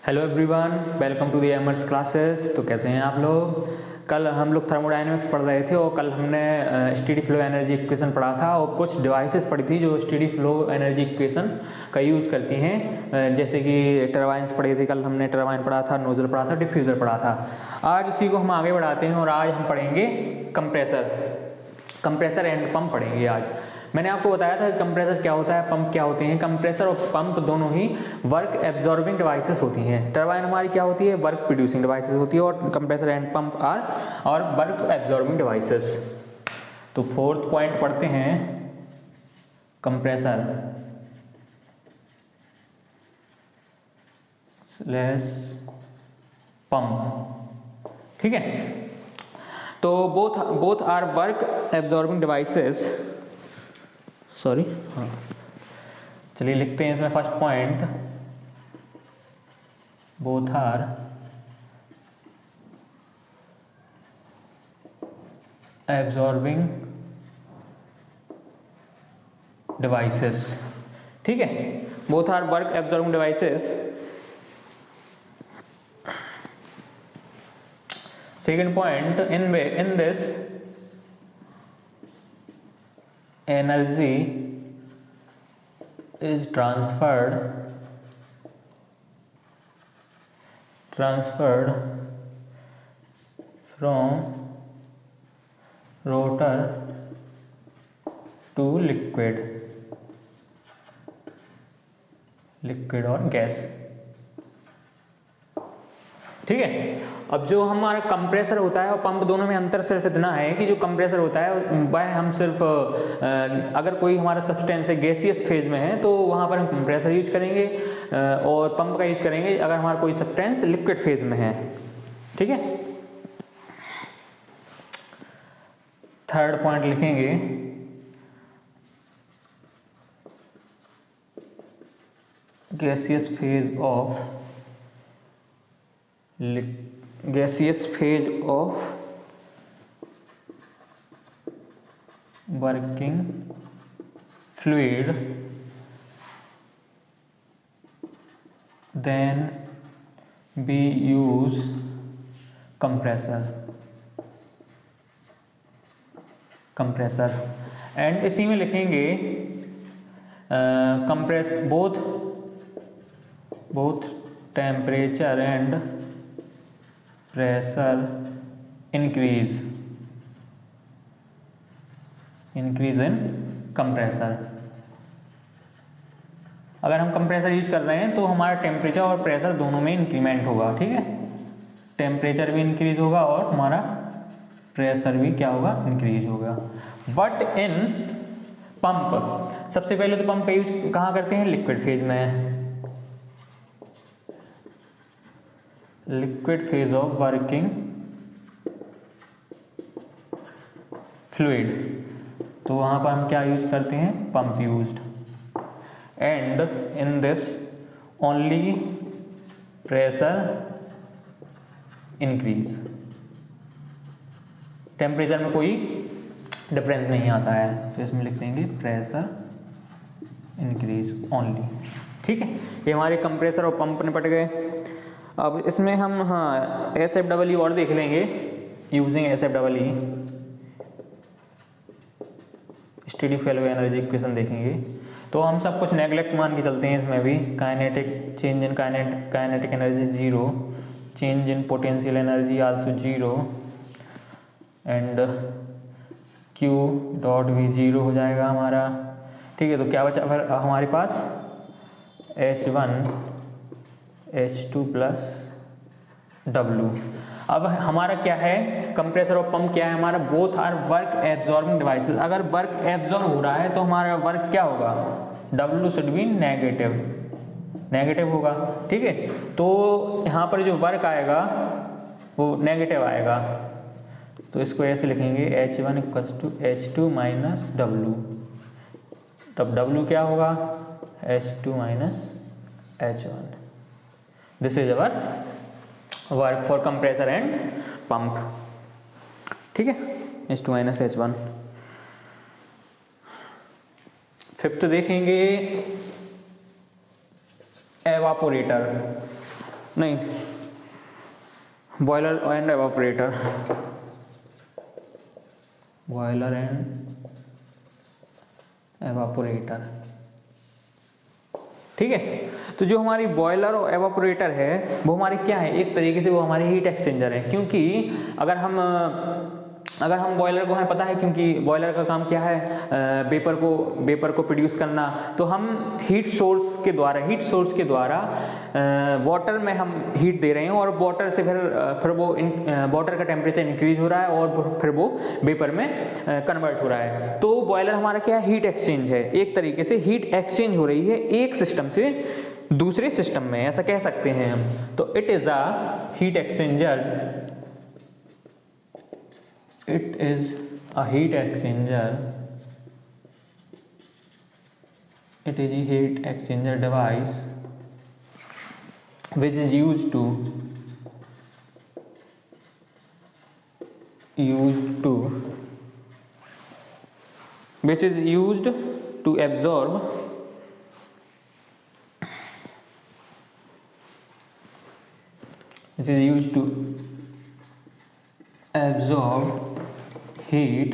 Hello everyone, welcome to the Emers classes. तो कैसे हैं आप लोग। कल हम लोग थर्मोडायनेमिक्स पढ़ रहे थे और कल हमने स्टेडी फ्लो एनर्जी इक्वेशन पढ़ा था और कुछ डिवाइसेस पढ़ी थी जो स्टेडी फ्लो एनर्जी इक्वेशन का यूज़ करती हैं, जैसे कि टरबाइंस पढ़े थे। कल हमने टरबाइन पढ़ा था, नोजल पढ़ा था, डिफ्यूज़र पढ़ा था। आज उसी को हम आगे बढ़ाते हैं और आज हम पढ़ेंगे कंप्रेसर एंड पंप पढ़ेंगे आज। मैंने आपको बताया था कि कंप्रेसर क्या होता है, पंप क्या होते हैं। कंप्रेसर और पंप दोनों ही वर्क एब्जॉर्बिंग डिवाइसेस होती हैं। टरबाइन हमारी क्या होती है, वर्क प्रोड्यूसिंग डिवाइसेस होती है, और कंप्रेसर एंड पंप आर और वर्क एब्जॉर्बिंग डिवाइसेस। तो फोर्थ पॉइंट पढ़ते हैं, कंप्रेसर स्लैश पंप। ठीक है, तो both are work absorbing devices. Sorry, हाँ, चलिए लिखते हैं इसमें first point, both are absorbing devices. ठीक है, both are work absorbing devices. Second point, in this energy is transferred from rotor to liquid और गैस। ठीक है, अब जो हमारा कंप्रेसर होता है और पंप दोनों में अंतर सिर्फ इतना है कि जो कंप्रेसर होता है वह हम सिर्फ अगर कोई हमारा सब्सटेंस है गैसियस फेज में है तो वहाँ पर हम कंप्रेसर यूज करेंगे, और पंप का यूज करेंगे अगर हमारा कोई सब्सटेंस लिक्विड फेज में है। ठीक है, थर्ड पॉइंट लिखेंगे, gaseous phase of working fluid then be use compressor and इसी में लिखेंगे compress both temperature and pressure increase in compressor. अगर हम कंप्रेसर यूज कर रहे हैं तो हमारा टेम्परेचर और प्रेशर दोनों में इंक्रीमेंट होगा। ठीक है, टेम्परेचर भी इंक्रीज होगा और हमारा प्रेशर भी क्या होगा, इंक्रीज होगा। बट इन पंप, सबसे पहले तो पंप का यूज कहाँ करते हैं, लिक्विड फेज में। Liquid phase of working fluid, तो वहां पर हम क्या यूज करते हैं, pump used. And in this only pressure increase, temperature में कोई डिफरेंस नहीं आता है, तो इसमें लिख देंगे प्रेशर इंक्रीज ओनली। ठीक है, ये हमारे कंप्रेसर और पंप निपट गए। अब इसमें हम SFEE और देख लेंगे, using SFEE steady flow energy equation देखेंगे। तो हम सब कुछ नेगलेक्ट मान के चलते हैं इसमें भी। Kinetic change in kinetic energy 0, change in potential energy also 0, and Q dot भी 0 हो जाएगा हमारा। ठीक है, तो क्या बचा फिर हमारे पास, H1 H2 प्लस W। अब हमारा क्या है, कंप्रेसर और पंप क्या है हमारा, both are work absorbing devices. अगर वर्क एब्जॉर्ब हो रहा है तो हमारा वर्क क्या होगा, W शुड बी नेगेटिव होगा। ठीक है, तो यहाँ पर जो वर्क आएगा वो नेगेटिव आएगा, तो इसको ऐसे लिखेंगे H1 equals to H2 minus W। तब W क्या होगा, H2 minus H1। This is our work for compressor and pump. ठीक है, H2 माइनस H1। फिफ्थ देखेंगे एवापोरेटर। नहीं, boiler and evaporator, boiler and evaporator, ठीक है। तो जो हमारी बॉयलर और एवापोरेटर है वो हमारी क्या है, एक तरीके से वो हमारी हीट एक्सचेंजर है। क्योंकि अगर हम बॉयलर को हमें पता है, क्योंकि बॉयलर का काम क्या है, वेपर को प्रोड्यूस करना, तो हम हीट सोर्स के द्वारा वाटर में हम हीट दे रहे हैं और वाटर से फिर वो वाटर का टेम्परेचर इंक्रीज हो रहा है और फिर वो वेपर में कन्वर्ट हो रहा है। तो बॉयलर हमारा क्या है, हीट एक्सचेंज है, एक तरीके से हीट एक्सचेंज हो रही है एक सिस्टम से दूसरे सिस्टम में, ऐसा कह सकते हैं हम। तो it is a heat exchanger, it is a heat exchanger, it is a heat exchanger device which is used to absorb heat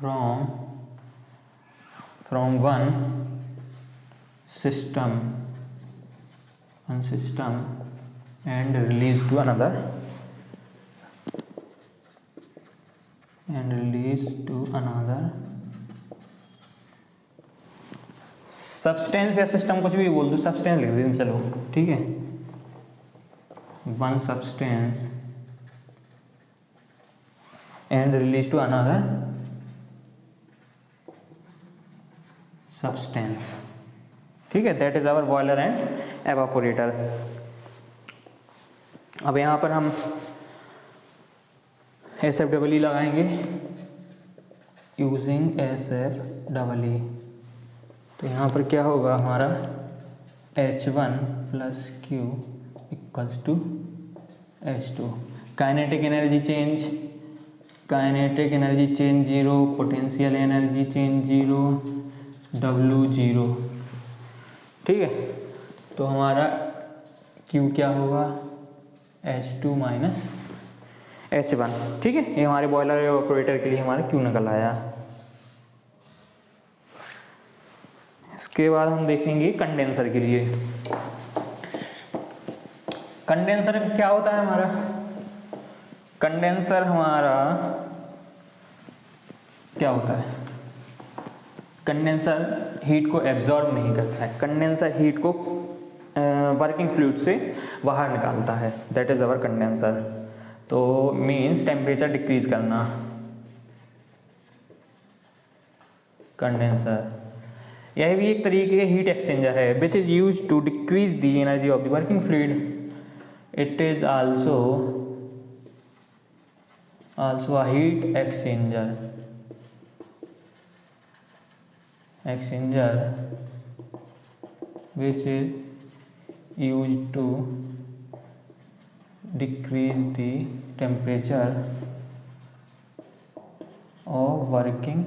from one system and release to another substance या system, कुछ भी बोल दो, substance लिख दें चलो, ठीक है। One substance and release to another substance, ठीक है। That is our boiler and evaporator. अब यहाँ पर हम SFEE लगाएंगे यूजिंग SFEE। तो यहाँ पर क्या होगा हमारा H1 + Q = H2। Kinetic energy change 0, potential energy change 0, W 0, ठीक है। तो हमारा Q क्या होगा, H2 - H1, ठीक है। ये हमारे बॉयलर या ऑपरेटर के लिए हमारा Q निकल आया। इसके बाद हम देखेंगे कंडेंसर के लिए। कंडेंसर क्या होता है हमारा, कंडेंसर हमारा क्या होता है, कंडेंसर हीट को एब्जॉर्ब नहीं करता है, कंडेंसर हीट को वर्किंग फ्लूइड से बाहर निकालता है, दैट इज अवर कंडेंसर। तो मीन्स टेम्परेचर डिक्रीज करना, कंडेंसर यह भी एक तरीके का हीट एक्सचेंजर है which is used to decrease the energy of the working fluid. It is also a heat exchanger which is used to decrease the temperature of working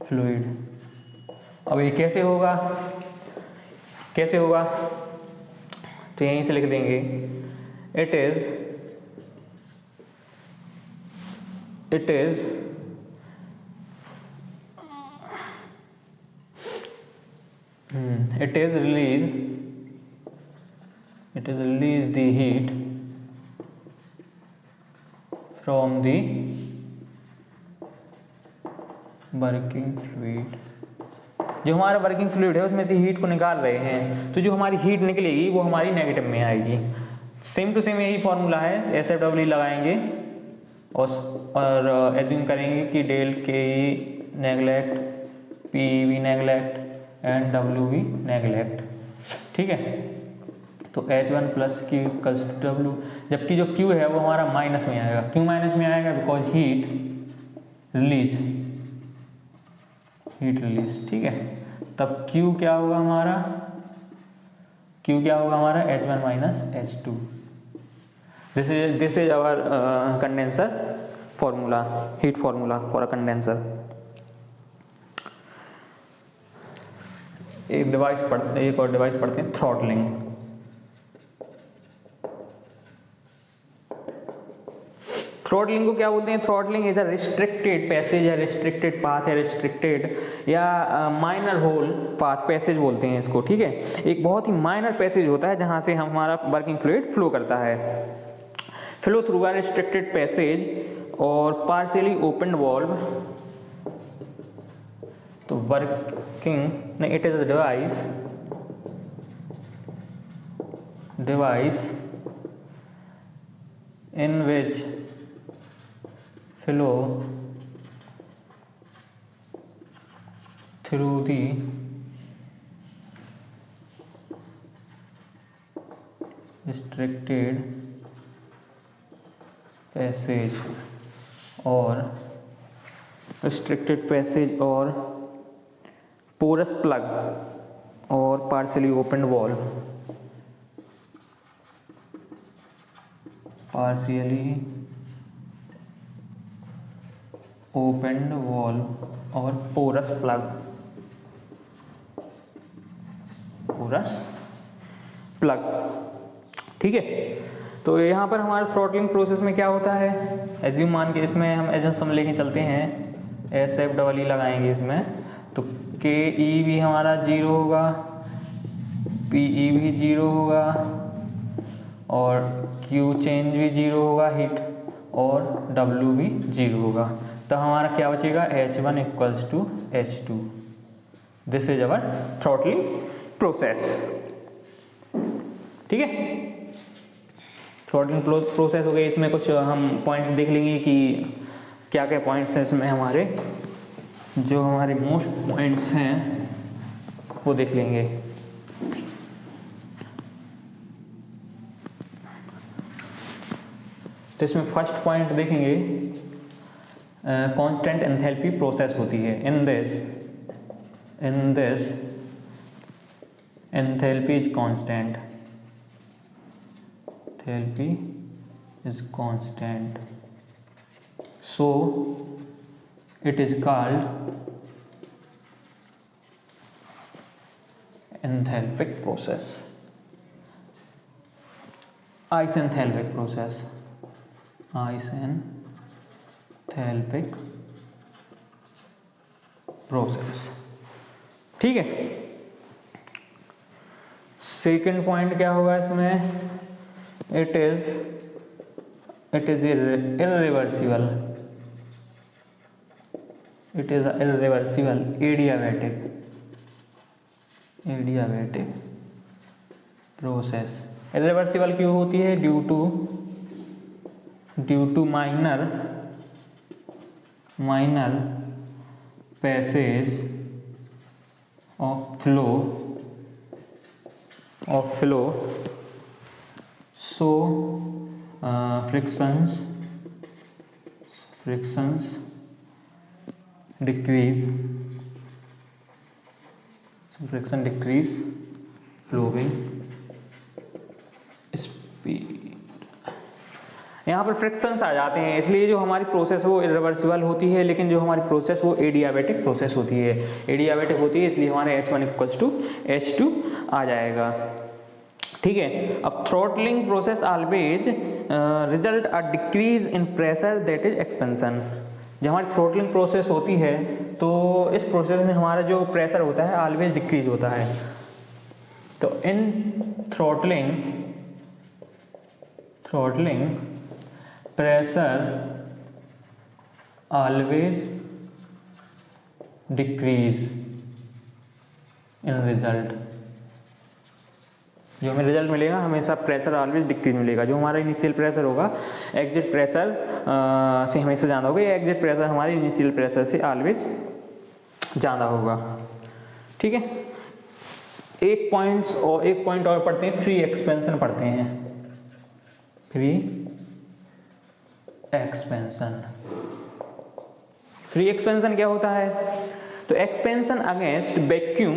fluid। अब ये कैसे होगा, तो यहीं से लिख देंगे it is release the heat from the working fluid। जो हमारा वर्किंग फ्लूइड है उसमें से हीट को निकाल रहे हैं, तो जो हमारी हीट निकलेगी वो हमारी नेगेटिव में आएगी। सेम टू सेम यही फॉर्मूला है, SFEE लगाएंगे और एज्यूम करेंगे कि डेल के neglect, P V neglect and W we neglect, ठीक है। तो H1 + Q = W, जबकि जो Q है वो हमारा माइनस में आएगा। क्यों माइनस में आएगा, बिकॉज हीट रिलीज, ठीक है। तब Q क्या होगा हमारा, H1 - H2। This is our condenser formula, heat formula for a condenser। एक और डिवाइस पढ़ते हैं, थ्रॉटलिंग। थ्रॉटलिंग को क्या बोलते हैं? Throttling is a restricted passage या रिस्ट्रिक्टेड पाथ या रिस्ट्रिक्टेड या माइनर होल पाथ, पैसेज बोलते हैं इसको, ठीक है। एक बहुत ही माइनर पैसेज होता है जहां से हमारा वर्किंग फ्लूइड फ्लो करता है। Flow through a restricted passage और पार्शियली ओपन वाल्व, तो वर्किंग नहीं, it is a device in which flow through the restricted passage और porous plug और partially opened valve, partially opened valve और porous plug, ठीक है। तो यहाँ पर हमारे थ्रॉटलिंग प्रोसेस में क्या होता है, एज्यूम मान के इसमें हम एजम्पशन लेके चलते हैं, SF लगाएंगे इसमें, तो KE भी हमारा 0 होगा, PE भी 0 होगा और Q चेंज भी 0 होगा हीट, और W भी 0 होगा। तो हमारा क्या बचेगा, H1 equals to H2। This is our throttling process, ठीक है। थ्रॉटलिंग प्रोसेस हो गई। इसमें कुछ हम पॉइंट्स देख लेंगे कि क्या क्या पॉइंट्स हैं इसमें हमारे, जो हमारे मोस्ट पॉइंट्स हैं वो देख लेंगे। तो इसमें फर्स्ट पॉइंट देखेंगे, कांस्टेंट एंथैल्पी प्रोसेस होती है। In this enthalpy is constant, enthalpy is constant, so it is called enthalpic process, isenthalpic process, isenthalpic process, ठीक है। सेकेंड पॉइंट क्या होगा इसमें, it is irreversible, it is irreversible adiabatic process। irreversible क्यों होती है, due to minor passage of flow, so frictions decrease, flowing speed। यहाँ पर फ्रिक्शंस आ जाते हैं, इसलिए जो हमारी प्रोसेस है वो इरिवर्सिबल होती है, लेकिन जो हमारी प्रोसेस वो एडियाबैटिक प्रोसेस होती है। एडियाबैटिक होती है इसलिए हमारे H1 इक्वल्स टू H2 आ जाएगा, ठीक है। अब throttling process always result a decrease in pressure that is expansion. जब हमारी थ्रॉटलिंग प्रोसेस होती है तो इस प्रोसेस में हमारा जो प्रेशर होता है ऑलवेज डिक्रीज होता है। तो in throttling pressure always decrease in result, जो हमें रिजल्ट मिलेगा हमेशा प्रेशर ऑलवेज डिक्रीज मिलेगा। जो हमारा इनिशियल प्रेशर होगा एग्जिट प्रेशर से हमेशा ज़्यादा होगा, या एग्जिट प्रेशर हमारे इनिशियल प्रेशर से ऑलवेज ज़्यादा होगा, ठीक है। एक पॉइंट और पढ़ते हैं, फ्री एक्सपेंशन पढ़ते हैं। फ्री एक्सपेंशन क्या होता है, तो expansion against vacuum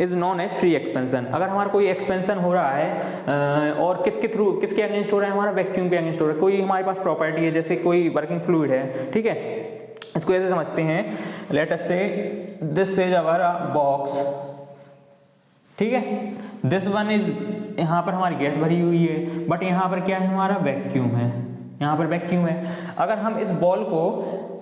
is known as free expansion. अगर हमारा कोई एक्सपेंशन हो रहा है और किसके अगेंस्ट हो रहा है, हमारा वैक्यूम के अगेंस्ट हो रहा है। कोई हमारे पास प्रॉपर्टी है, जैसे कोई वर्किंग फ्लूइड है, ठीक है, इसको ऐसे समझते हैं, लेट अस से दिस इज अवर बॉक्स, ठीक है। दिस वन इज, यहाँ पर हमारी गैस भरी हुई है, बट यहाँ पर क्या है, हमारा वैक्यूम है, यहाँ पर वैक्यूम है। अगर हम इस बॉल को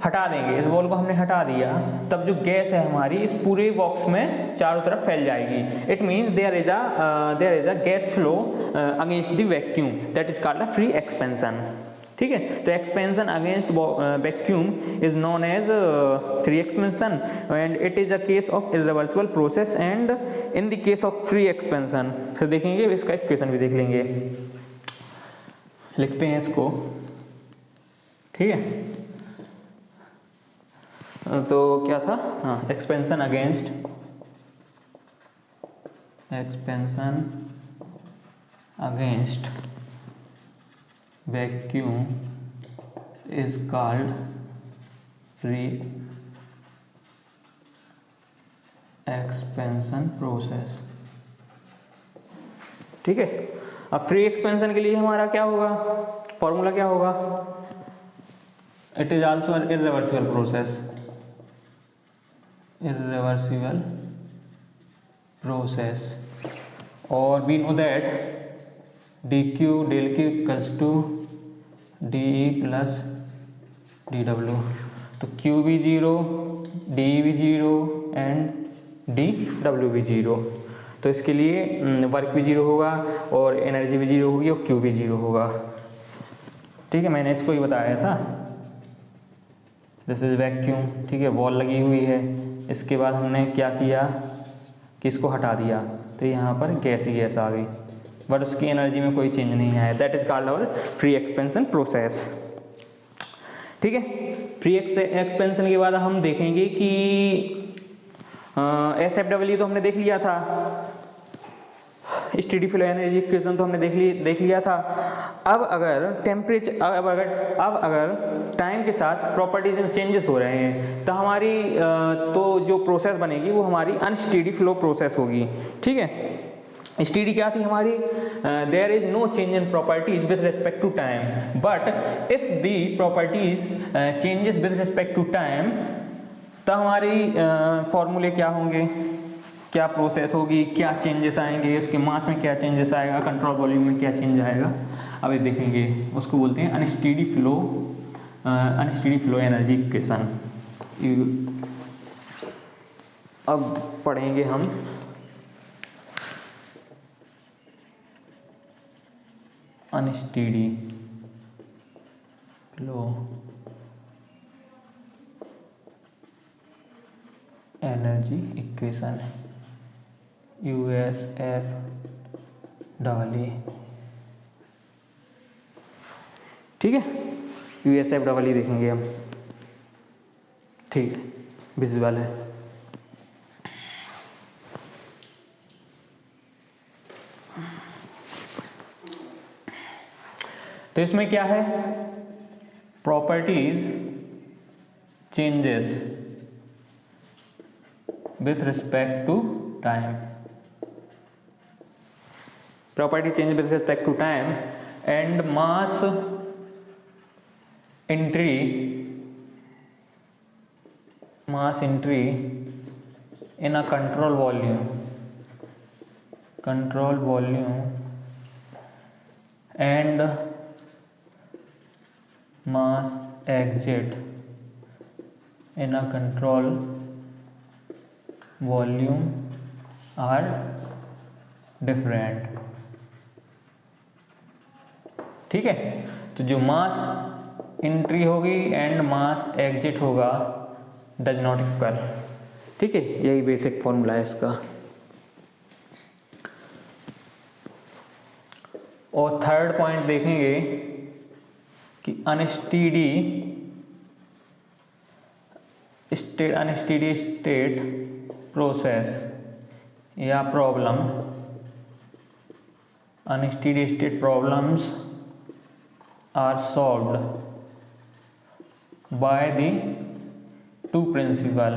हटा देंगे, इस बॉल को हमने हटा दिया, तब जो गैस है हमारी इस पूरे बॉक्स में चारों तरफ फैल जाएगी। It means there is a gas flow against the vacuum, that is called a free expansion. ठीक है, तो expansion against vacuum is known as free expansion and it is a case of irreversible process. And in the case of free expansion, फिर देखेंगे इसका equation भी देख लेंगे, लिखते हैं इसको। ठीक है, तो क्या था, हाँ, expansion against vacuum is called free expansion process. ठीक है, अब फ्री एक्सपेंशन के लिए हमारा क्या होगा, फॉर्मूला क्या होगा, it is also an irreversible process, और we know that dq del q equals to de plus dw। तो q भी जीरो, d भी जीरो एंड dw भी जीरो। तो इसके लिए वर्क भी जीरो होगा और एनर्जी भी जीरो होगी और q भी जीरो होगा। ठीक है, मैंने इसको ही बताया था। दिस इज वैक्यूम, ठीक है, वॉल लगी हुई है, इसके बाद हमने क्या किया कि इसको हटा दिया, तो यहाँ पर गैस ही गैस आ गई, बट उसकी एनर्जी में कोई चेंज नहीं आया। That is called our free expansion process. ठीक है, फ्री एक्सपेंशन के बाद हम देखेंगे कि SFW तो हमने देख लिया था, स्टेडी फ्लो एनर्जी इक्वेशन तो हमने देख लिया था। अब अगर टेम्परेचर, अब अगर टाइम के साथ प्रॉपर्टीज में चेंजेस हो रहे हैं, तो हमारी तो जो प्रोसेस बनेगी वो हमारी अनस्टेडी फ्लो प्रोसेस होगी। ठीक है, स्टेडी क्या थी हमारी, there is no change in properties with respect to time, but if the properties changes with respect to time, तो हमारी फॉर्मूले क्या होंगे, क्या प्रोसेस होगी, क्या चेंजेस आएंगे, उसके मास में क्या चेंजेस आएगा, कंट्रोल वॉल्यूम में क्या चेंज आएगा, अब ये देखेंगे। उसको बोलते हैं अनस्टेडी फ्लो एनर्जी इक्वेशन। अब पढ़ेंगे हम unsteady flow energy equation, USF double. ठीक है, USF डबल देखेंगे हम। ठीक है, विजुअल है। तो इसमें क्या है, properties changes with respect to time, property change with respect to time, and mass entry in a control volume and mass exit in a control volume are different। ठीक है, तो जो मास एंट्री होगी एंड मास एग्जिट होगा does not equal. ठीक है, यही basic formula है इसका। और थर्ड पॉइंट देखेंगे कि अनस्टेडी स्टेट प्रोसेस या problem, unsteady state problems are solved by the two principle.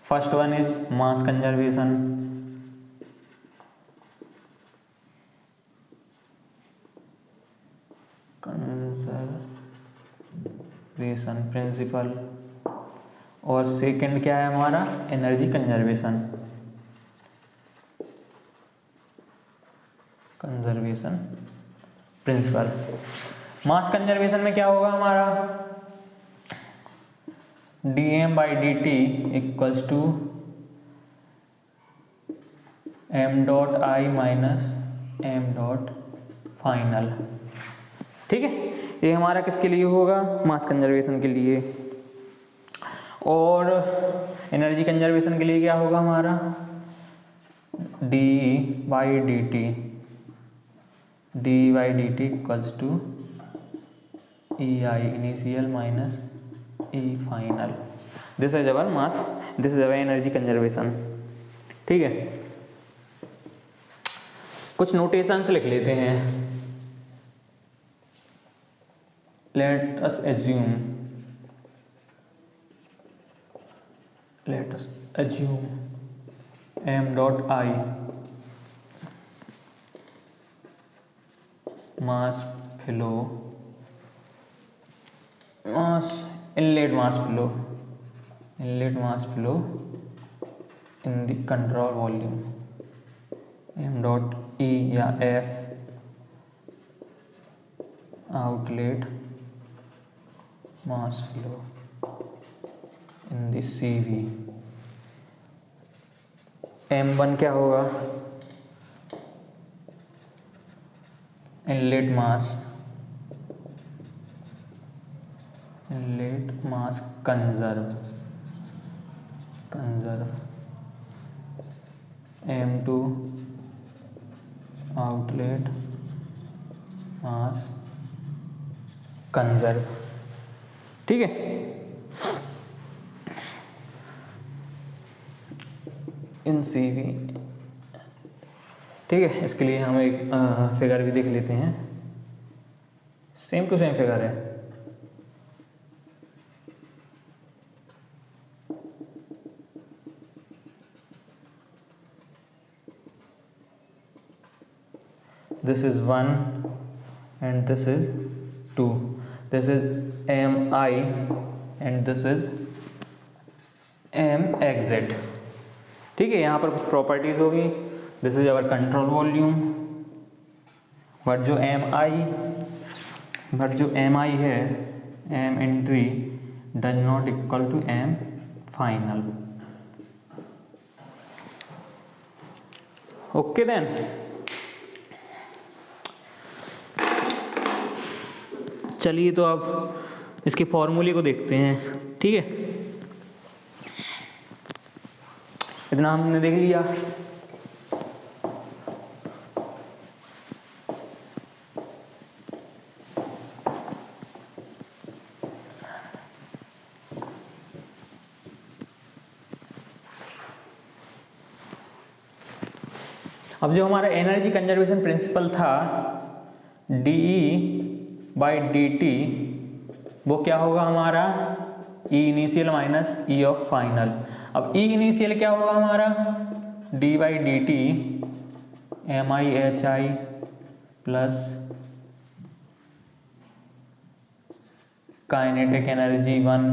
First one is mass conservation, principle, और सेकंड क्या है हमारा, energy conservation principle. Mass conservation में क्या होगा हमारा, dm/dt equals to m.I minus m.फाइनल। ठीक है, ये हमारा किसके लिए होगा, मास कंजर्वेशन के लिए। और एनर्जी कंजर्वेशन के लिए क्या होगा हमारा, d/dt equals to EI initial minus E final. This is our mass, this is our energy conservation. ठीक है, कुछ नोटेशंस लिख लेते हैं। Let us assume m.I mass flow, inlet mass flow in the control volume, m.E या F outlet mass flow in the CV। m1 क्या होगा, inlet मास conserve, m2 outlet मास conserve. ठीक है, इन CV। ठीक है, इसके लिए हम एक फिगर भी देख लेते हैं, सेम टू सेम फिगर है। This is 1 and this is 2, this is MI and this is M exit. ठीक है, यहाँ पर कुछ प्रॉपर्टीज होगी। This is our control volume, but जो MI है, M entry does not equal to M final. Okay then, चलिए तो अब इसके फॉर्मूले को देखते हैं। ठीक है, इतना हमने देख लिया। अब जो हमारा एनर्जी कंजर्वेशन प्रिंसिपल था dE/dt, वो क्या होगा हमारा, E initial minus E of final. अब E इनिशियल क्या होगा हमारा, d/dt MIHI plus kinetic energy 1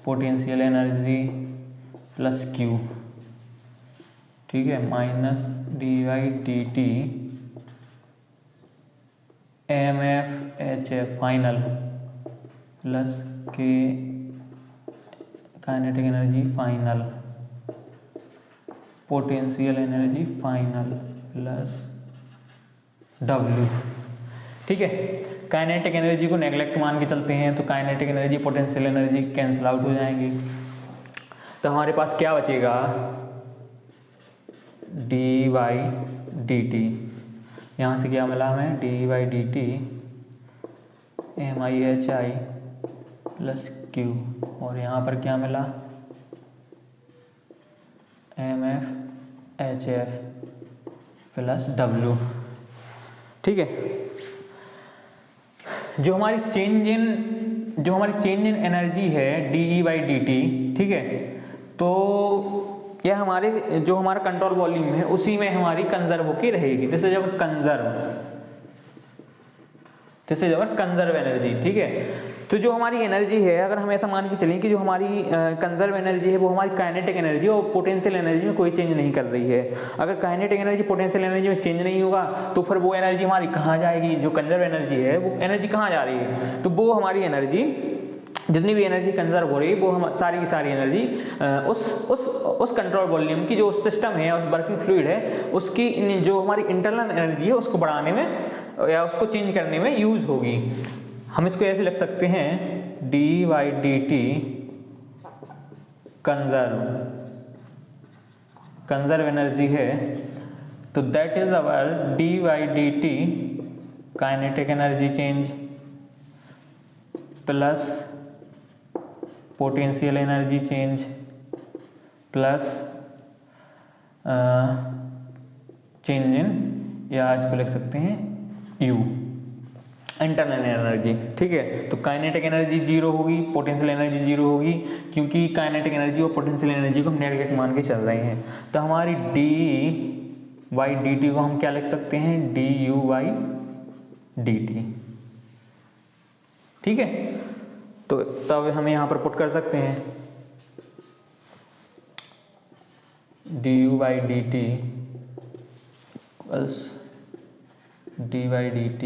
potential energy plus Q। ठीक है, minus d/dt MFHF final plus K kinetic energy final potential energy final plus W। ठीक है, kinetic energy को neglect मान के चलते हैं तो kinetic energy potential energy cancel out हो जाएंगी। तो हमारे पास क्या बचेगा, d/dt, यहाँ से क्या मिला हमें, d/dt MIHI प्लस Q, और यहाँ पर क्या मिला, MFHF प्लस W। ठीक है, जो हमारी चेंज इन एनर्जी है dE/dt, ठीक है, तो यह जो हमारा कंट्रोल वॉल्यूम है उसी में हमारी कंजर्व होके रहेगी। दिस इज अब conserve. This is our conserve energy. ठीक है, तो जो हमारी एनर्जी है, अगर हम ऐसा मान के चलें कि जो हमारी कंजर्व एनर्जी है वो हमारी काइनेटिक एनर्जी और पोटेंशियल एनर्जी में कोई चेंज नहीं कर रही है। अगर काइनेटिक एनर्जी पोटेंशियल एनर्जी में चेंज नहीं होगा तो फिर वो एनर्जी हमारी कहाँ जाएगी, जो कंजर्व एनर्जी है वो एनर्जी कहाँ जा रही है, तो वो हमारी एनर्जी, जितनी भी एनर्जी कंजर्व हो रही है वो हम सारी की सारी एनर्जी उस कंट्रोल वॉल्यूम की, जो सिस्टम है, उस वर्किंग फ्लूइड है, उसकी जो हमारी इंटरनल एनर्जी है उसको बढ़ाने में या उसको चेंज करने में यूज होगी। हम इसको ऐसे लिख सकते हैं dy/dt कंजर्व एनर्जी है, तो that is our dy/dt kinetic energy change plus potential energy change plus change in, या इसको लिख सकते हैं U इंटरनल एनर्जी। ठीक है, तो काइनेटिक एनर्जी जीरो होगी, पोटेंशियल एनर्जी जीरो होगी, क्योंकि काइनेटिक एनर्जी और पोटेंशियल एनर्जी को हम नेगलेक्ट मान के चल रहे हैं। तो हमारी dy/dt को हम क्या लिख सकते हैं, du/dt। ठीक है, तो तब हम यहाँ पर पुट कर सकते हैं du/dt plus dy/dt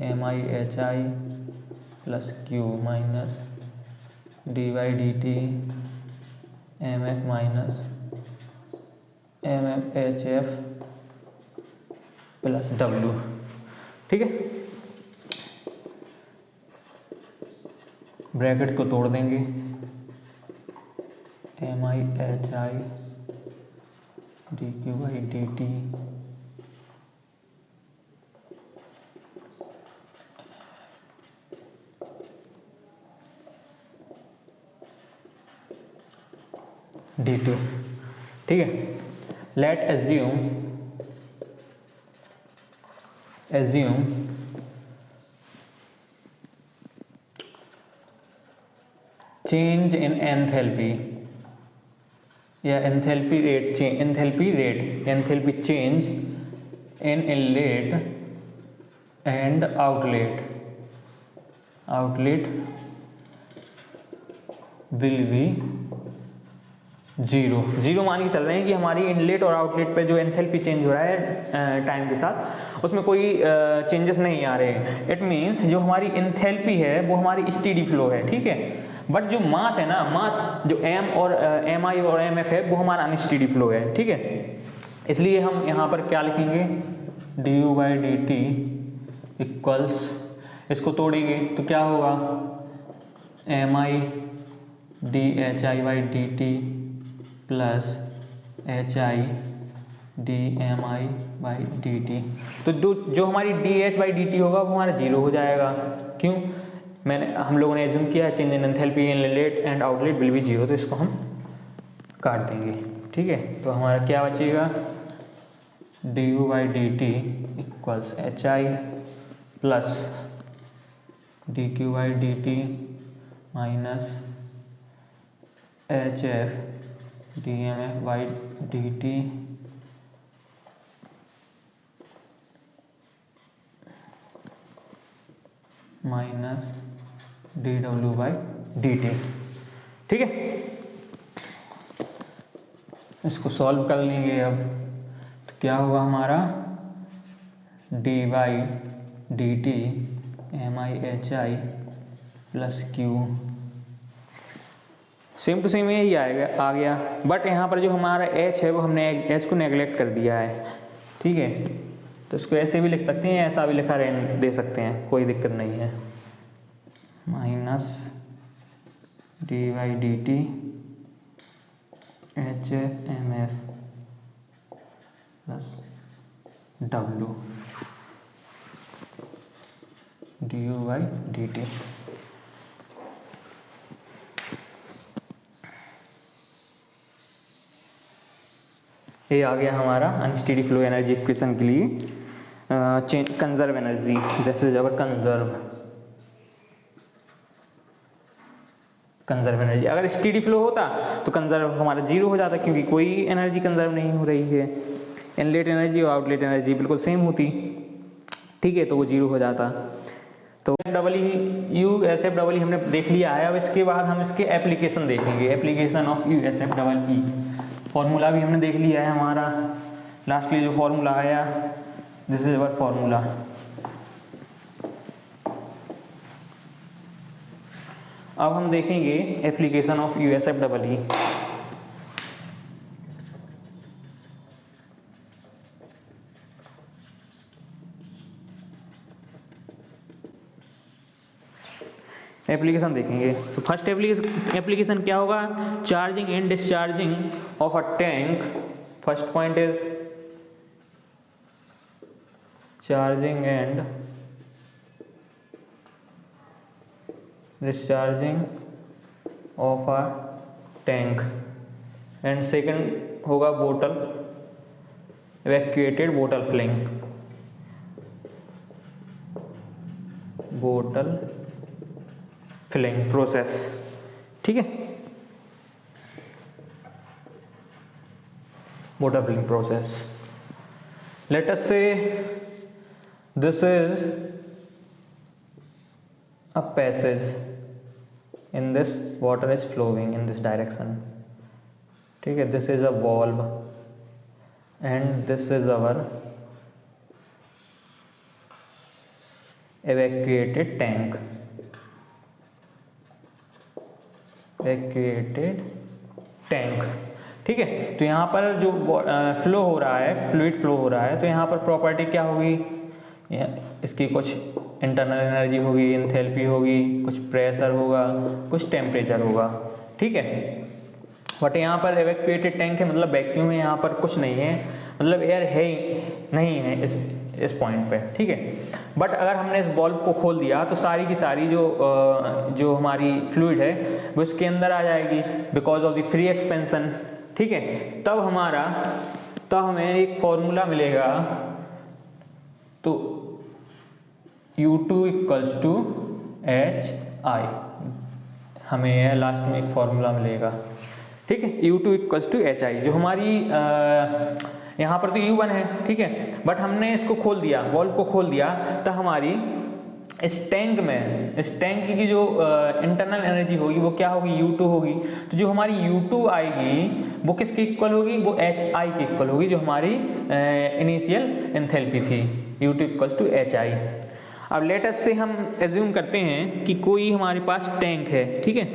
mi/hi plus q minus dy/dt mf minus mf/hf plus w। ठीक है, ब्रैकेट को तोड़ देंगे, mi/hi dq/dt dt। ठीक है, let assume change in enthalpy या enthalpy change in inlet and outlet will be zero मान के चल रहे हैं कि हमारी इनलेट और आउटलेट पे जो एंथैल्पी चेंज हो रहा है टाइम के साथ, उसमें कोई चेंजेस नहीं आ रहे हैं। इट मीन्स जो हमारी एंथैल्पी है वो हमारी स्टेडी फ्लो है। ठीक है, बट जो मास है ना, मास जो m और mi और mf है वो हमारा अनस्टेडी फ्लो है। ठीक है, इसलिए हम यहाँ पर क्या लिखेंगे, du/dt इक्वल्स, इसको तोड़ेंगे तो क्या होगा, mi dhi/dt plus hi dmi/dt। तो जो हमारी dh/dt होगा वो हमारा जीरो हो जाएगा। क्यों, हम लोगों ने एज्यूम किया है change in enthalpy in inlet and outlet will be zero, तो इसको हम काट देंगे। ठीक है, तो हमारा क्या बचेगा, du/dt equals hi plus dq/dt minus hf dmf/dt minus dw/dt। ठीक है, इसको सॉल्व कर लेंगे अब, तो क्या होगा हमारा dy/dt mi/hi plus q, same to same यही आ गया, बट यहाँ पर जो हमारा h है वो हमने h को नेगलेक्ट कर दिया है। ठीक है, तो इसको ऐसे भी लिख सकते हैं, ऐसा भी लिखा दे सकते हैं, कोई दिक्कत नहीं है, minus dy/dt hf mf plus w du/dt। ये आ गया हमारा अनस्टेडी फ्लो एनर्जी इक्वेशन के लिए conserve energy, this is our conserve energy. अगर स्टेडी फ्लो होता तो कंजर्व हमारा जीरो हो जाता, क्योंकि कोई एनर्जी कंजर्व नहीं हो रही है। इनलेट एनर्जी और आउटलेट एनर्जी बिल्कुल सेम होती। ठीक है, तो वो जीरो हो जाता। तो USFEE हमने देख लिया है। अब इसके बाद हम इसके एप्लीकेशन देखेंगे, एप्लीकेशन ऑफ USFEE। फॉर्मूला भी हमने देख लिया है हमारा, लास्टली जो फॉर्मूला आया, दिस इज अवर फॉर्मूला। अब हम देखेंगे एप्लीकेशन ऑफ USFEE। एप्लीकेशन देखेंगे तो फर्स्ट एप्लीकेशन क्या होगा, charging and discharging of a tank. First point is charging and discharging of a tank, and second होगा बोतल इवैक्यूएटेड बोतल फिलिंग, बोतल फिलिंग प्रोसेस। ठीक है, बोतल फिलिंग प्रोसेस। लेट अस से this is a passage, in this water is flowing in this direction। ठीक है, this is a valve and this is our evacuated tank, evacuated tank। ठीक है, तो यहाँ पर जो फ्लो हो रहा है, फ्लूइड फ्लो हो रहा है, तो यहाँ पर प्रॉपर्टी क्या होगी, इसकी कुछ इंटरनल एनर्जी होगी, एंथैल्पी होगी, कुछ प्रेशर होगा, कुछ टेम्परेचर होगा। ठीक है, बट यहाँ पर एवैक्यूएटेड टैंक है, मतलब वैक्यूम है, यहाँ पर कुछ नहीं है, मतलब एयर है ही नहीं है इस पॉइंट पे। ठीक है, बट अगर हमने इस बॉल्व को खोल दिया तो सारी की सारी जो हमारी फ्लूइड है वो इसके अंदर आ जाएगी because of the free expansion. ठीक है, तब हमें एक फॉर्मूला मिलेगा, तो U2 इक्वल्स टू HI, हमें लास्ट में एक फॉर्मूला मिलेगा। ठीक है, U2 इक्वल्स टू HI, जो हमारी यहाँ पर तो U1 है। ठीक है, बट हमने इसको खोल दिया, वॉल्व को खोल दिया, तो हमारी इस टैंक की जो इंटरनल एनर्जी होगी वो क्या होगी, U2 होगी। तो जो हमारी U2 आएगी वो किसके इक्वल होगी, वो HI के इक्वल होगी, जो हमारी इनिशियल एंथैल्पी थी, U2 इक्वल्स टू HI। अब लेट अस से हम एज्यूम करते हैं कि कोई हमारे पास टैंक है। ठीक है,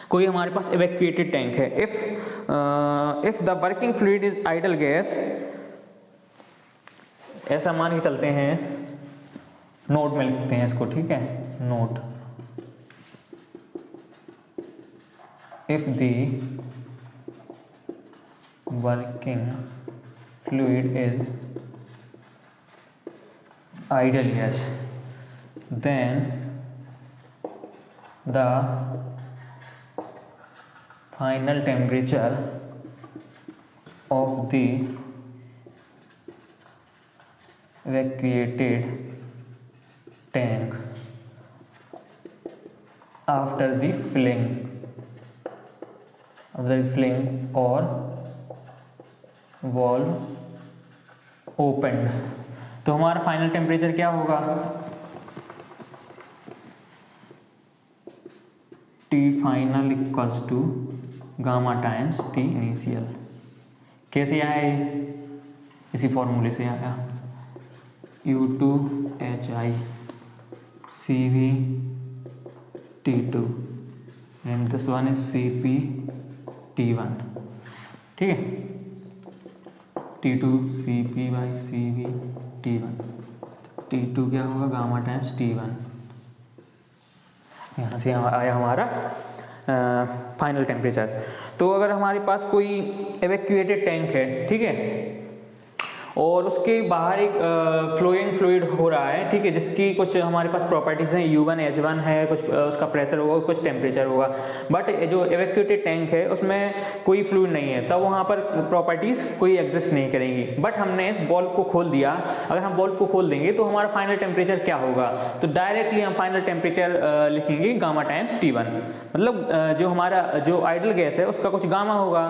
कोई हमारे पास इवैक्यूएटेड टैंक है। If the working fluid is idol gas, ऐसा मान के चलते हैं, नोट में लिखते हैं इसको। ठीक है, note, if the working fluid is ideal gas, then the final temperature of the evacuated tank after the filling or valve opened, तो हमारा फाइनल टेम्परेचर क्या होगा, T final equals to gamma times T initial. कैसे आया ये, इसी फॉर्मूले से आया, U2 HI CV T2 and this one is CP T1। ठीक है, T2 CP by CV T1, T2 क्या होगा, गामा टाइम्स T1। यहाँ से आया हमारा फाइनल टेम्परेचर। तो अगर हमारे पास कोई एवैक्यूएटेड टैंक है, ठीक है, और उसके बाहर एक फ्लोइंग फ्लूइड हो रहा है, ठीक है, जिसकी कुछ हमारे पास प्रॉपर्टीज़ हैं, U1 H1 है, कुछ उसका प्रेशर होगा, कुछ टेम्परेचर होगा, बट जो एवैक्यूएटेड टैंक है उसमें कोई फ्लूइड नहीं है, तब वहाँ पर प्रॉपर्टीज़ कोई एग्जिस्ट नहीं करेंगी। बट हमने इस बॉल्व को खोल दिया, अगर हम बॉल्व को खोल देंगे तो हमारा फाइनल टेम्परेचर क्या होगा, तो डायरेक्टली हम फाइनल टेम्परेचर लिखेंगे गामा टाइम्स T1, मतलब जो हमारा जो आइडल गैस है उसका कुछ गामा होगा,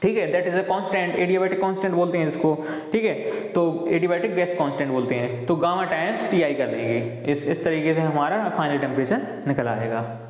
ठीक है, that is a constant, adiabatic constant बोलते हैं इसको, ठीक है, तो एडियाबैटिक गैस कांस्टेंट बोलते हैं, तो गामा टाइम्स टी आई कर देंगे, इस तरीके से हमारा फाइनल टेम्परेचर निकल आएगा।